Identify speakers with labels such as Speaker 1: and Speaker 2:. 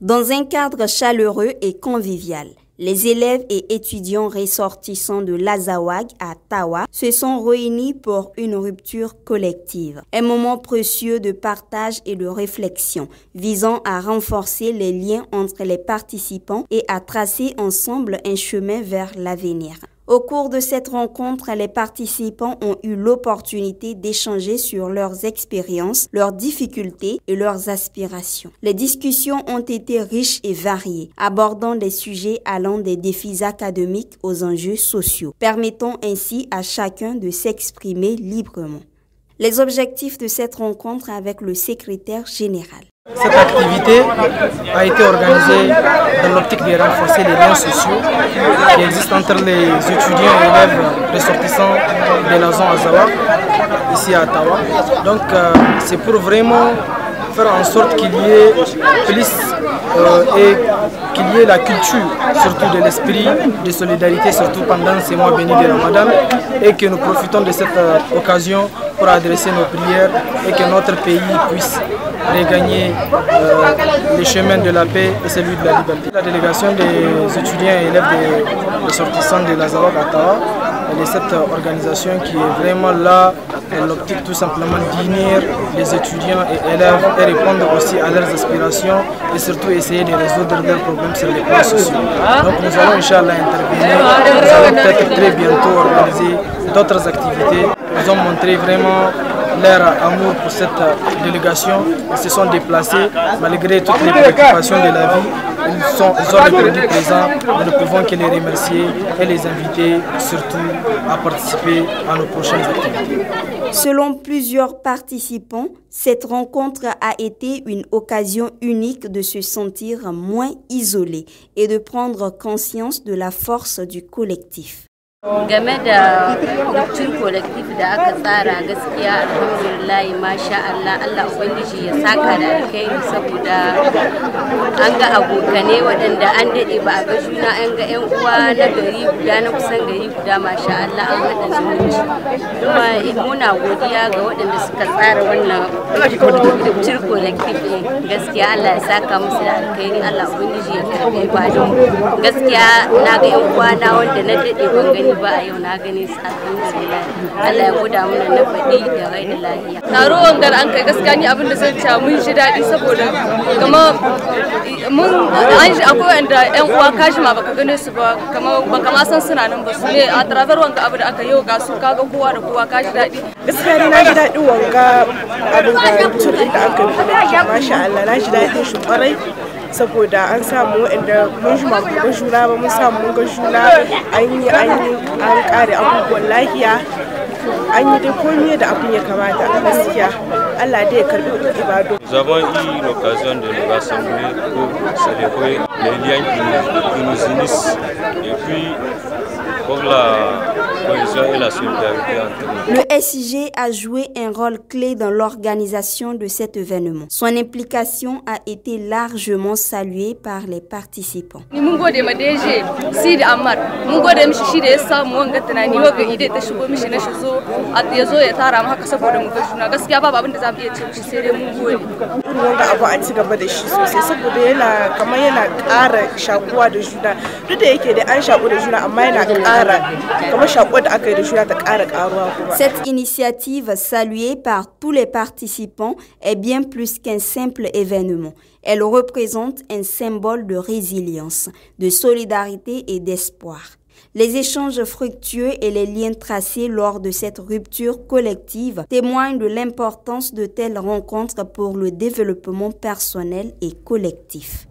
Speaker 1: Dans un cadre chaleureux et convivial, les élèves et étudiants ressortissants de l'Azawad à Tawa se sont réunis pour une rupture collective. Un moment précieux de partage et de réflexion visant à renforcer les liens entre les participants et à tracer ensemble un chemin vers l'avenir. Au cours de cette rencontre, les participants ont eu l'opportunité d'échanger sur leurs expériences, leurs difficultés et leurs aspirations. Les discussions ont été riches et variées, abordant des sujets allant des défis académiques aux enjeux sociaux, permettant ainsi à chacun de s'exprimer librement. Les objectifs de cette rencontre avec le secrétaire général.
Speaker 2: Cette activité a été organisée dans l'optique de renforcer les liens sociaux qui existent entre les étudiants et élèves ressortissants de la zone Azawad, ici à Tawa. Donc c'est pour vraiment faire en sorte qu'il y ait plus et qu'il y ait la culture, surtout de l'esprit de solidarité, surtout pendant ces mois bénis de Ramadan, et que nous profitons de cette occasion pour adresser nos prières et que notre pays puisse regagner le chemin de la paix et celui de la liberté. La délégation des étudiants et élèves des ressortissants de l'Azawad à Tawa, elle est cette organisation qui est vraiment là dans l'optique tout simplement d'unir les étudiants et élèves et répondre aussi à leurs aspirations et surtout essayer de résoudre leurs problèmes sur les plans sociaux. Donc nous allons Inch'Allah intervenir, nous allons peut-être très bientôt organiser d'autres activités. Ils ont montré vraiment leur amour pour cette délégation. Ils se sont déplacés malgré toutes les préoccupations de la vie. Ils ont répondu présents. Nous ne pouvons que les remercier et les inviter surtout à participer à nos prochaines activités.
Speaker 1: Selon plusieurs participants, cette rencontre a été une occasion unique de se sentir moins isolé et de prendre conscience de la force du collectif.
Speaker 3: Game da rupture collective da aka tsara gaskiya alhamdulillah masha Allah Allah ubangiji ya saka da alkhairi saboda an ga abokane waɗanda an dade ba a ga juna an ga ƴan uwa na gari guda na kusan gari guda masha Allah an haɗa zumunci kuma muna godiya ga waɗanda suka tsara wannan rupture collective gaskiya Allah ya saka musu da alkhairi Allah ubangiji ya karbe ba don gaskiya na ga ƴan uwa na wanda na dade ban gani ba a yau na gani su alhamdulillah Allah ya guda mana na faɗi da rai da lafiya.
Speaker 4: Taro wangar an kai gaskiya ni abin da zan ce mun ji daɗi saboda kamar mun akwai wanda ƴan uwa kashi ma baka gane su ba kamar baka ma san suna nan ba su ne a tarabar wanga abu da aka yau ga su kaga kowa da kowa kashi daɗi.
Speaker 5: Gaskiya ni na ji daɗi wanga abin da turin da aka yi masha Allah na ji daɗin shi kwarai. Saboda an samu waɗanda mun juma mun ga juna ba mun samu mun ga juna an kare abubuwan lahiya an yi dai komai da abin ya kamata gaskiya Allah dai ya karbi ibadu.
Speaker 6: Nous avons eu l'occasion de nous rassembler pour célébrer les liens qui nous unissent et puis pour la cohésion et la solidarité entre nous.
Speaker 1: Le SIG a joué un rôle clé dans l'organisation de cet événement. Son implication a été largement saluée par les participants.
Speaker 4: Mun gode ma DG Sidi Ammar, mun gode mishi shi da ya samu wanga tunani wanga ide ta shigo mishi na shi zo ya zo ya tara mu haka saboda mu ga juna gaskiya babu abin da za mu iya ce mishi sai dai mun gode.
Speaker 5: Wanga abu a ci gaba da shi sosai saboda yana kamar yana ƙara shakuwa da juna duk da yake da an shaku da juna amma yana ƙara kamar shakuwa da aka yi da juna ta ƙara ƙaruwa kuma.
Speaker 1: Cette initiative saluée par tous les participants est bien plus qu'un simple événement. Elle représente un symbole de résilience, de solidarité et d'espoir. Les échanges fructueux et les liens tracés lors de cette rupture collective témoignent de l'importance de telles rencontres pour le développement personnel et collectif.